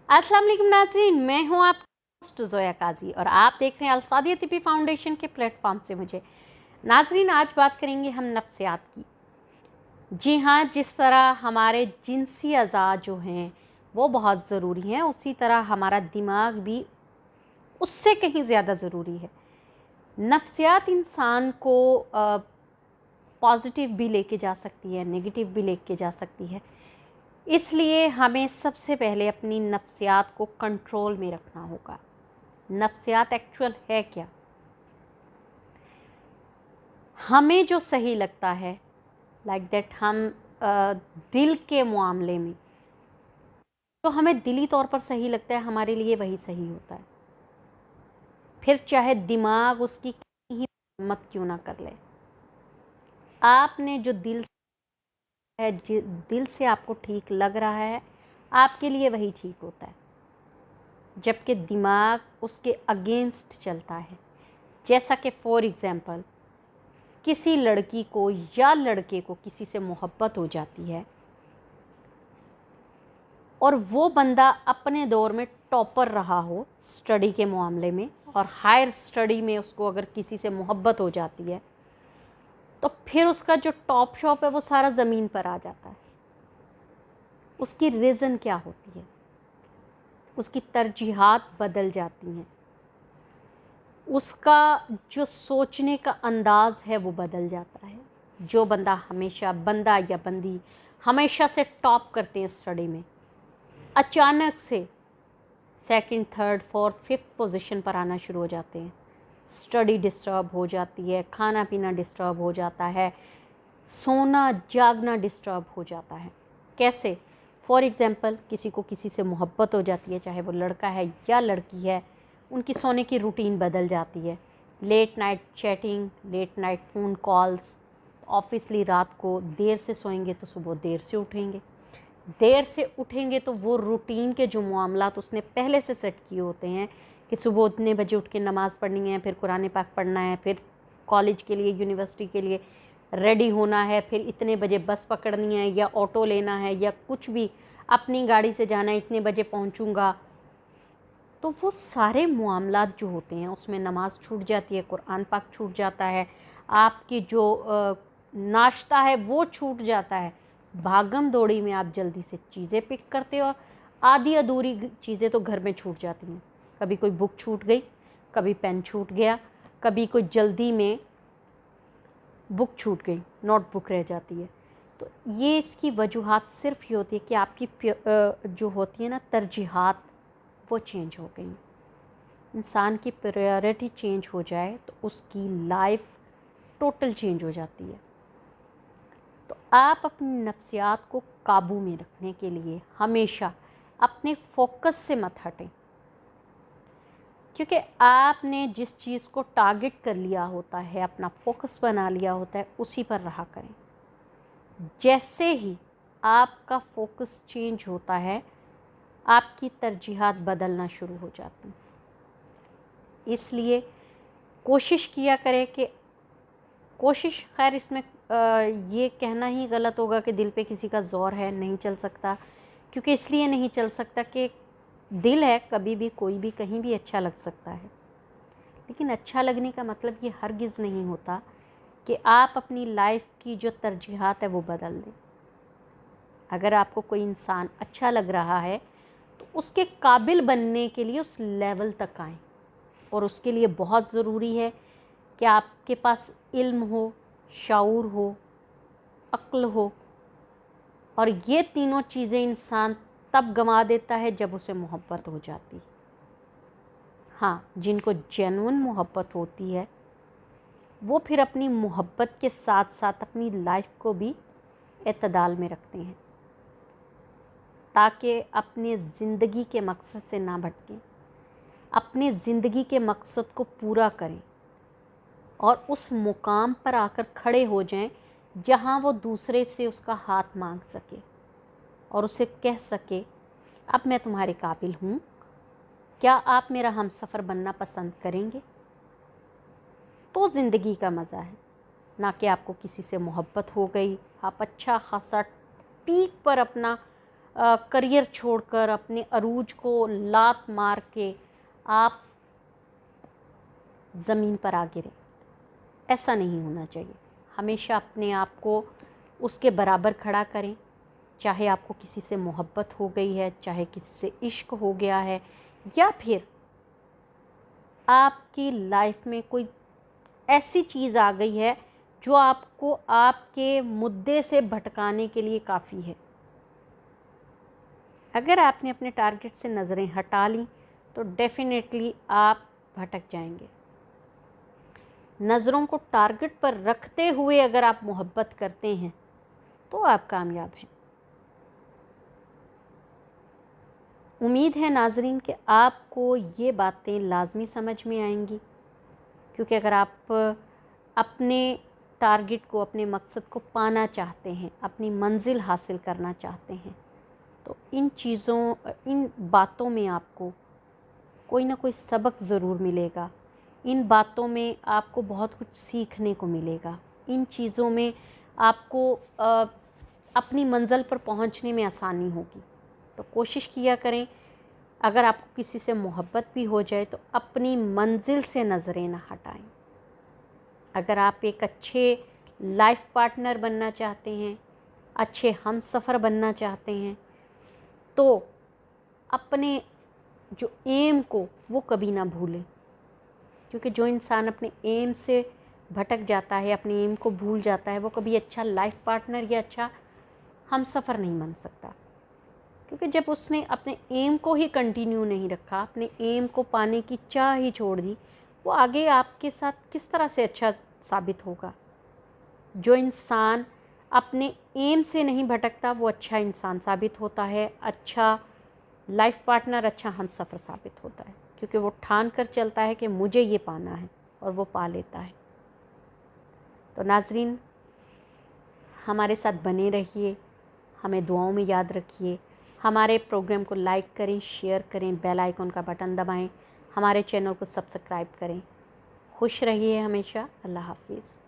अस्सलाम वालेकुम नाज़रीन, मैं हूँ आपकी होस्ट ज़ोया काजी और आप देख रहे हैं अलसादिया तिब्बी फाउंडेशन के प्लेटफॉर्म से मुझे। नाज़रीन, आज बात करेंगे हम नफ्सियात की। जी हाँ, जिस तरह हमारे जिनसी अज़ा जो हैं वो बहुत ज़रूरी हैं, उसी तरह हमारा दिमाग भी उससे कहीं ज़्यादा ज़रूरी है। नफ्सियात इंसान को पॉजिटिव भी लेके जा सकती है, नेगेटिव भी लेके जा सकती है। इसलिए हमें सबसे पहले अपनी नफ्सियात को कंट्रोल में रखना होगा। नफ्सियात एक्चुअल है क्या? हमें जो सही लगता है, लाइक दैट, हम दिल के मामले में तो हमें दिली तौर पर सही लगता है, हमारे लिए वही सही होता है। फिर चाहे दिमाग उसकी कितनी ही मत क्यों ना कर ले, आपने जो दिल है, दिल से आपको ठीक लग रहा है, आपके लिए वही ठीक होता है। जबकि दिमाग उसके अगेंस्ट चलता है। जैसा कि फॉर एग्ज़ाम्पल, किसी लड़की को या लड़के को किसी से मोहब्बत हो जाती है और वो बंदा अपने दौर में टॉपर रहा हो स्टडी के मामले में, और हायर स्टडी में उसको अगर किसी से मोहब्बत हो जाती है तो फिर उसका जो टॉप शॉप है वो सारा ज़मीन पर आ जाता है। उसकी रीज़न क्या होती है? उसकी तरजीहात बदल जाती हैं, उसका जो सोचने का अंदाज़ है वो बदल जाता है। जो बंदा या बंदी हमेशा से टॉप करते हैं स्टडी में, अचानक से second, third, fourth, fifth position पर आना शुरू हो जाते हैं। स्टडी डिस्टर्ब हो जाती है, खाना पीना डिस्टर्ब हो जाता है, सोना जागना डिस्टर्ब हो जाता है। कैसे? फॉर एग्ज़ाम्पल, किसी को किसी से मोहब्बत हो जाती है, चाहे वो लड़का है या लड़की है, उनकी सोने की रूटीन बदल जाती है। Late night chatting, late night phone calls, obviously रात को देर से सोएंगे तो सुबह देर से उठेंगे, देर से उठेंगे तो वो रूटीन के जो मामलात उसने पहले से सेट किए होते हैं कि सुबह इतने बजे उठ के नमाज़ पढ़नी है, फिर कुरान पाक पढ़ना है, फिर कॉलेज के लिए, यूनिवर्सिटी के लिए रेडी होना है, फिर इतने बजे बस पकड़नी है या ऑटो लेना है या कुछ भी अपनी गाड़ी से जाना है, इतने बजे पहुंचूंगा। तो वो सारे मामलात जो होते हैं उसमें नमाज छूट जाती है, कुरान पाक छूट जाता है, आपकी जो नाश्ता है वो छूट जाता है। भागम दौड़ी में आप जल्दी से चीज़ें पिक करते हो और आधी अधूरी चीज़ें तो घर में छूट जाती हैं। कभी कोई बुक छूट गई, कभी पेन छूट गया, कभी कोई जल्दी में बुक छूट गई, नोटबुक रह जाती है। तो ये इसकी वजूहात सिर्फ ये होती है कि आपकी जो होती है ना तरजीहात, वो चेंज हो गई। इंसान की प्रायोरिटी चेंज हो जाए तो उसकी लाइफ टोटल चेंज हो जाती है। तो आप अपनी नफ्सियात को काबू में रखने के लिए हमेशा अपने फोकस से मत हटें, क्योंकि आपने जिस चीज़ को टारगेट कर लिया होता है, अपना फोकस बना लिया होता है, उसी पर रहा करें। जैसे ही आपका फोकस चेंज होता है, आपकी तरजीहात बदलना शुरू हो जाती हैं। इसलिए कोशिश किया करें कि कोशिश, खैर इसमें ये कहना ही गलत होगा कि दिल पे किसी का ज़ोर है, नहीं चल सकता, क्योंकि इसलिए नहीं चल सकता कि दिल है, कभी भी कोई भी कहीं भी अच्छा लग सकता है। लेकिन अच्छा लगने का मतलब ये हरगिज़ नहीं होता कि आप अपनी लाइफ की जो तरजीहात है वो बदल दें। अगर आपको कोई इंसान अच्छा लग रहा है तो उसके काबिल बनने के लिए उस लेवल तक आएँ, और उसके लिए बहुत ज़रूरी है कि आपके पास इल्म हो, शऊर हो, अक्ल हो। और ये तीनों चीज़ें इंसान तब गंवा देता है जब उसे मोहब्बत हो जाती। हाँ, जिनको जेन्युइन मोहब्बत होती है वो फिर अपनी मोहब्बत के साथ साथ अपनी लाइफ को भी एतदाल में रखते हैं, ताकि अपने ज़िंदगी के मकसद से ना भटकें, अपनी ज़िंदगी के मकसद को पूरा करें और उस मुकाम पर आकर खड़े हो जाएं जहां वो दूसरे से उसका हाथ मांग सके और उसे कह सके, अब मैं तुम्हारे काबिल हूँ, क्या आप मेरा हमसफ़र बनना पसंद करेंगे? तो ज़िंदगी का मज़ा है, ना कि आपको किसी से मोहब्बत हो गई, आप अच्छा खासा पीक पर अपना करियर छोड़कर अपने अरूज को लात मार के आप ज़मीन पर आ गिरे। ऐसा नहीं होना चाहिए। हमेशा अपने आप को उसके बराबर खड़ा करें। चाहे आपको किसी से मोहब्बत हो गई है, चाहे किसी से इश्क हो गया है, या फिर आपकी लाइफ में कोई ऐसी चीज़ आ गई है जो आपको आपके मुद्दे से भटकाने के लिए काफ़ी है। अगर आपने अपने टारगेट से नज़रें हटा ली तो डेफिनेटली आप भटक जाएंगे। नज़रों को टारगेट पर रखते हुए अगर आप मोहब्बत करते हैं तो आप कामयाब हैं। उम्मीद है नाज़रीन कि आपको ये बातें लाजमी समझ में आएंगी, क्योंकि अगर आप अपने टारगेट को, अपने मकसद को पाना चाहते हैं, अपनी मंजिल हासिल करना चाहते हैं, तो इन बातों में आपको कोई ना कोई सबक ज़रूर मिलेगा। इन बातों में आपको बहुत कुछ सीखने को मिलेगा। इन चीज़ों में आपको अपनी मंजिल पर पहुंचने में आसानी होगी। तो कोशिश किया करें, अगर आपको किसी से मोहब्बत भी हो जाए तो अपनी मंजिल से नज़रें ना हटाएं। अगर आप एक अच्छे लाइफ पार्टनर बनना चाहते हैं, अच्छे हमसफ़र बनना चाहते हैं, तो अपने जो एम को वो कभी ना भूलें, क्योंकि जो इंसान अपने एम से भटक जाता है, अपने एम को भूल जाता है, वो कभी अच्छा लाइफ पार्टनर या अच्छा हमसफ़र नहीं बन सकता। क्योंकि जब उसने अपने एम को ही कंटिन्यू नहीं रखा, अपने एम को पाने की चाह ही छोड़ दी, वो आगे आपके साथ किस तरह से अच्छा साबित होगा। जो इंसान अपने एम से नहीं भटकता वो अच्छा इंसान साबित होता है, अच्छा लाइफ पार्टनर, अच्छा हमसफ़र साबित होता है, क्योंकि वो ठान कर चलता है कि मुझे ये पाना है और वो पा लेता है। तो नाज़रीन, हमारे साथ बने रहिए, हमें दुआओं में याद रखिए। हमारे प्रोग्राम को लाइक करें, शेयर करें, बेल आइकन का बटन दबाएं, हमारे चैनल को सब्सक्राइब करें। खुश रहिए हमेशा। अल्लाह हाफिज़।